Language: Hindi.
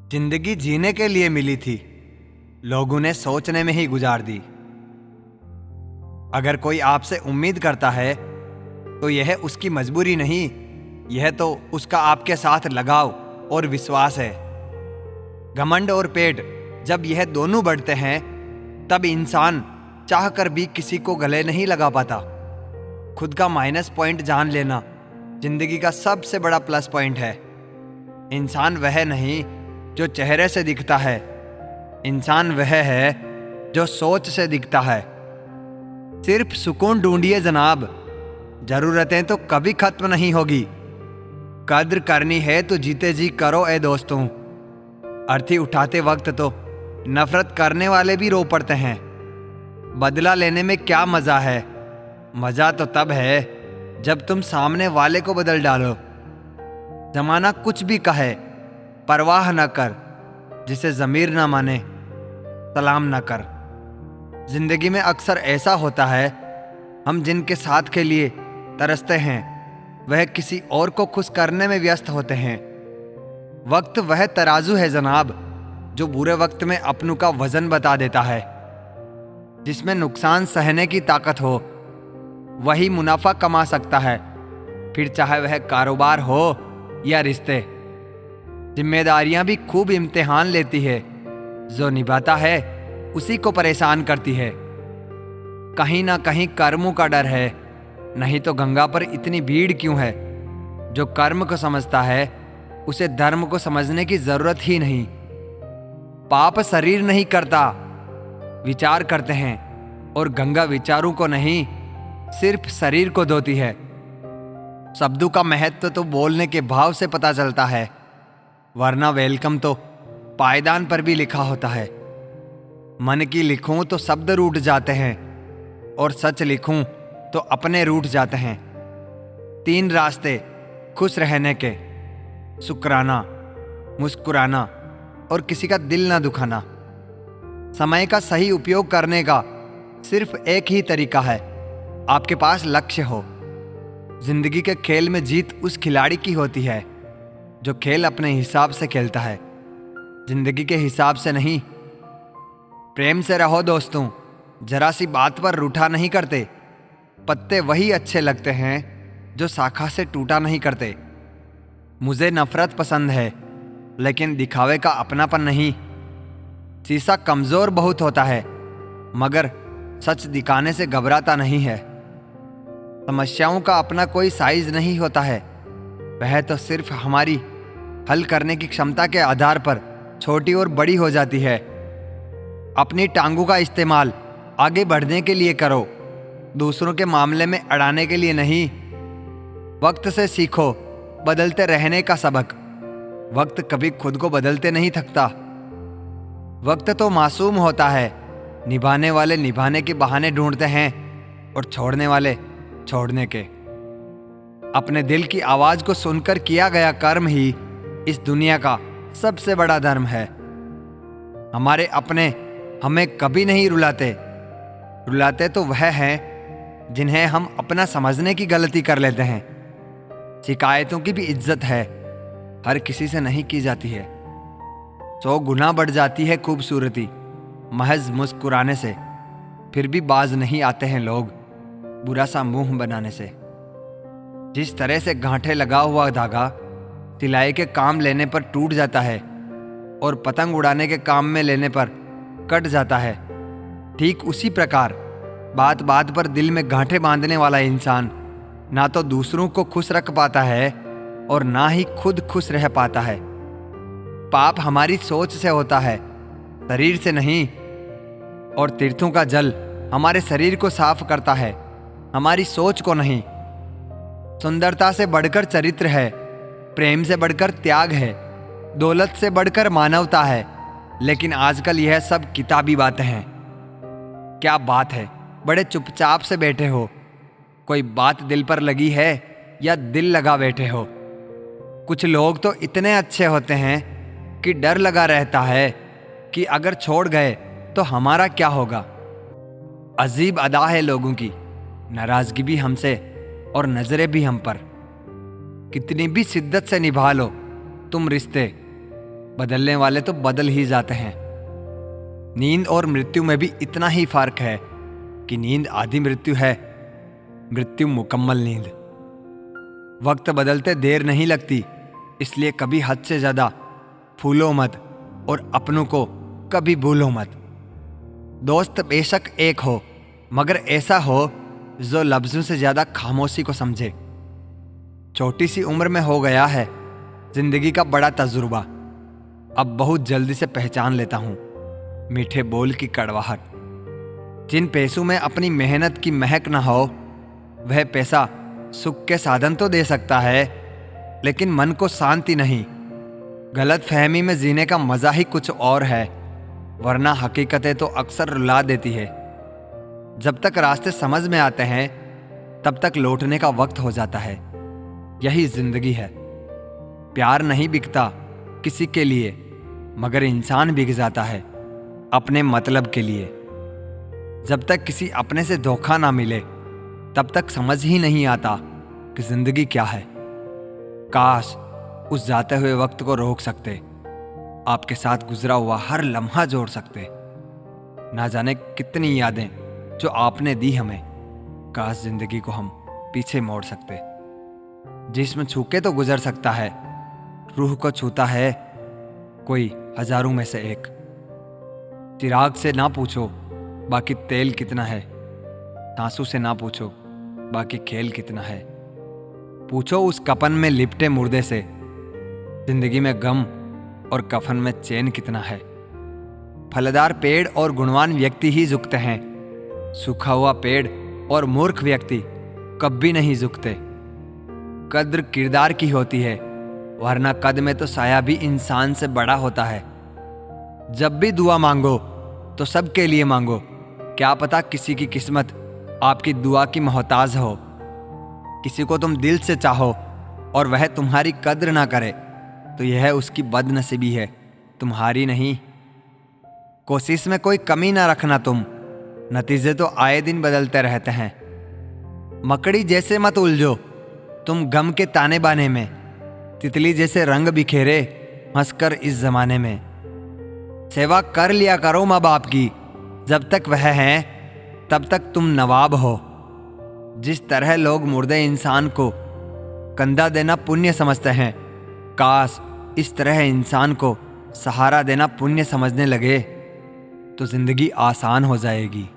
जिंदगी जीने के लिए मिली थी, लोगों ने सोचने में ही गुजार दी। अगर कोई आपसे उम्मीद करता है तो यह उसकी मजबूरी नहीं, यह तो उसका आपके साथ लगाव और विश्वास है। घमंड और पेट जब यह दोनों बढ़ते हैं तब इंसान चाहकर भी किसी को गले नहीं लगा पाता। खुद का माइनस पॉइंट जान लेना जिंदगी का सबसे बड़ा प्लस पॉइंट है। इंसान वह नहीं जो चेहरे से दिखता है, इंसान वह है जो सोच से दिखता है। सिर्फ सुकून ढूंढिए जनाब, जरूरतें तो कभी खत्म नहीं होगी। कद्र करनी है तो जीते जी करो ए दोस्तों। अर्थी उठाते वक्त तो नफरत करने वाले भी रो पड़ते हैं। बदला लेने में क्या मजा है? मजा तो तब है जब तुम सामने वाले को बदल डालो। जमाना कुछ भी कहे परवाह न कर, जिसे ज़मीर ना माने सलाम न कर। जिंदगी में अक्सर ऐसा होता है, हम जिनके साथ के लिए तरसते हैं वह किसी और को खुश करने में व्यस्त होते हैं। वक्त वह तराजू है जनाब जो बुरे वक्त में अपनों का वजन बता देता है। जिसमें नुकसान सहने की ताकत हो वही मुनाफा कमा सकता है, फिर चाहे वह कारोबार हो या रिश्ते। जिम्मेदारियां भी खूब इम्तिहान लेती है, जो निभाता है उसी को परेशान करती है। कहीं ना कहीं कर्मों का डर है, नहीं तो गंगा पर इतनी भीड़ क्यों है? जो कर्म को समझता है उसे धर्म को समझने की जरूरत ही नहीं। पाप शरीर नहीं करता, विचार करते हैं, और गंगा विचारों को नहीं सिर्फ शरीर को धोती है। शब्दों का महत्व तो बोलने के भाव से पता चलता है, वरना वेलकम तो पायदान पर भी लिखा होता है। मन की लिखूं तो शब्द रूठ जाते हैं, और सच लिखूं तो अपने रूठ जाते हैं। 3 रास्ते खुश रहने के: शुक्राना, मुस्कुराना और किसी का दिल ना दुखाना। समय का सही उपयोग करने का सिर्फ एक ही तरीका है, आपके पास लक्ष्य हो। जिंदगी के खेल में जीत उस खिलाड़ी की होती है जो खेल अपने हिसाब से खेलता है, जिंदगी के हिसाब से नहीं। प्रेम से रहो दोस्तों, जरा सी बात पर रूठा नहीं करते। पत्ते वही अच्छे लगते हैं जो शाखा से टूटा नहीं करते। मुझे नफरत पसंद है, लेकिन दिखावे का अपनापन नहीं। शीशा कमजोर बहुत होता है, मगर सच दिखाने से घबराता नहीं है। समस्याओं का अपना कोई साइज नहीं होता है, वह तो सिर्फ हमारी हल करने की क्षमता के आधार पर छोटी और बड़ी हो जाती है। अपनी टांगों का इस्तेमाल आगे बढ़ने के लिए करो, दूसरों के मामले में अड़ाने के लिए नहीं। वक्त से सीखो बदलते रहने का सबक। वक्त कभी खुद को बदलते नहीं थकता। वक्त तो मासूम होता है, निभाने वाले निभाने के बहाने ढूंढते हैं और छोड़ने वाले छोड़ने के। अपने दिल की आवाज को सुनकर किया गया कर्म ही इस दुनिया का सबसे बड़ा धर्म है। हमारे अपने हमें कभी नहीं रुलाते, रुलाते तो वह हैं जिन्हें हम अपना समझने की गलती कर लेते हैं। शिकायतों की भी इज्जत है, हर किसी से नहीं की जाती है। 100 गुना बढ़ जाती है खूबसूरती महज मुस्कुराने से, फिर भी बाज नहीं आते हैं लोग बुरा सा मुंह बनाने से। जिस तरह से गांठे लगा हुआ धागा सिलाई के काम लेने पर टूट जाता है और पतंग उड़ाने के काम में लेने पर कट जाता है, ठीक उसी प्रकार बात बात पर दिल में गांठे बांधने वाला इंसान ना तो दूसरों को खुश रख पाता है और ना ही खुद खुश रह पाता है। पाप हमारी सोच से होता है, शरीर से नहीं। और तीर्थों का जल हमारे शरीर को साफ करता है, हमारी सोच को नहीं। सुंदरता से बढ़कर चरित्र है, प्रेम से बढ़कर त्याग है, दौलत से बढ़कर मानवता है। लेकिन आजकल यह सब किताबी बातें हैं। क्या बात है, बड़े चुपचाप से बैठे हो? कोई बात दिल पर लगी है या दिल लगा बैठे हो? कुछ लोग तो इतने अच्छे होते हैं कि डर लगा रहता है कि अगर छोड़ गए तो हमारा क्या होगा। अजीब अदा है लोगों की, नाराजगी भी हमसे और नजरें भी हम पर। कितनी भी शिद्दत से निभा लो तुम रिश्ते, बदलने वाले तो बदल ही जाते हैं। नींद और मृत्यु में भी इतना ही फर्क है कि नींद आधी मृत्यु है, मृत्यु मुकम्मल नींद। वक्त बदलते देर नहीं लगती, इसलिए कभी हद से ज्यादा फूलो मत और अपनों को कभी भूलो मत। दोस्त बेशक एक हो, मगर ऐसा हो जो लफ्जों से ज्यादा खामोशी को समझे। छोटी सी उम्र में हो गया है जिंदगी का बड़ा तजुर्बा, अब बहुत जल्दी से पहचान लेता हूं मीठे बोल की कड़वाहट। जिन पैसों में अपनी मेहनत की महक ना हो, वह पैसा सुख के साधन तो दे सकता है, लेकिन मन को शांति नहीं। गलत फहमी में जीने का मजा ही कुछ और है, वरना हकीकतें तो अक्सर रुला देती है। जब तक रास्ते समझ में आते हैं तब तक लौटने का वक्त हो जाता है। यही जिंदगी है। प्यार नहीं बिकता किसी के लिए, मगर इंसान बिक जाता है अपने मतलब के लिए। जब तक किसी अपने से धोखा ना मिले तब तक समझ ही नहीं आता कि जिंदगी क्या है। काश उस जाते हुए वक्त को रोक सकते, आपके साथ गुजरा हुआ हर लम्हा जोड़ सकते। ना जाने कितनी यादें जो आपने दी हमें, काश जिंदगी को हम पीछे मोड़ सकते। जिस्म छू के तो गुजर सकता है, रूह को छूता है कोई हजारों में से एक। चिराग से ना पूछो बाकी तेल कितना है, तांसू से ना पूछो बाकी खेल कितना है। पूछो उस कफन में लिपटे मुर्दे से, जिंदगी में गम और कफन में चैन कितना है। फलदार पेड़ और गुणवान व्यक्ति ही झुकते हैं, सूखा हुआ पेड़ और मूर्ख व्यक्ति कभी नहीं झुकते। कद्र किरदार की होती है, वरना कद में तो साया भी इंसान से बड़ा होता है। जब भी दुआ मांगो तो सबके लिए मांगो, क्या पता किसी की किस्मत आपकी दुआ की मोहताज हो। किसी को तुम दिल से चाहो और वह तुम्हारी कद्र ना करे तो यह उसकी बदनसीबी है, तुम्हारी नहीं। कोशिश में कोई कमी ना रखना तुम, नतीजे तो आए दिन बदलते रहते हैं। मकड़ी जैसे मत उलझो तुम गम के ताने बाने में, तितली जैसे रंग बिखेरे हंसकर इस जमाने में। सेवा कर लिया करो माँ बाप की, जब तक वह हैं तब तक तुम नवाब हो। जिस तरह लोग मुर्दे इंसान को कंधा देना पुण्य समझते हैं, काश इस तरह इंसान को सहारा देना पुण्य समझने लगे तो जिंदगी आसान हो जाएगी।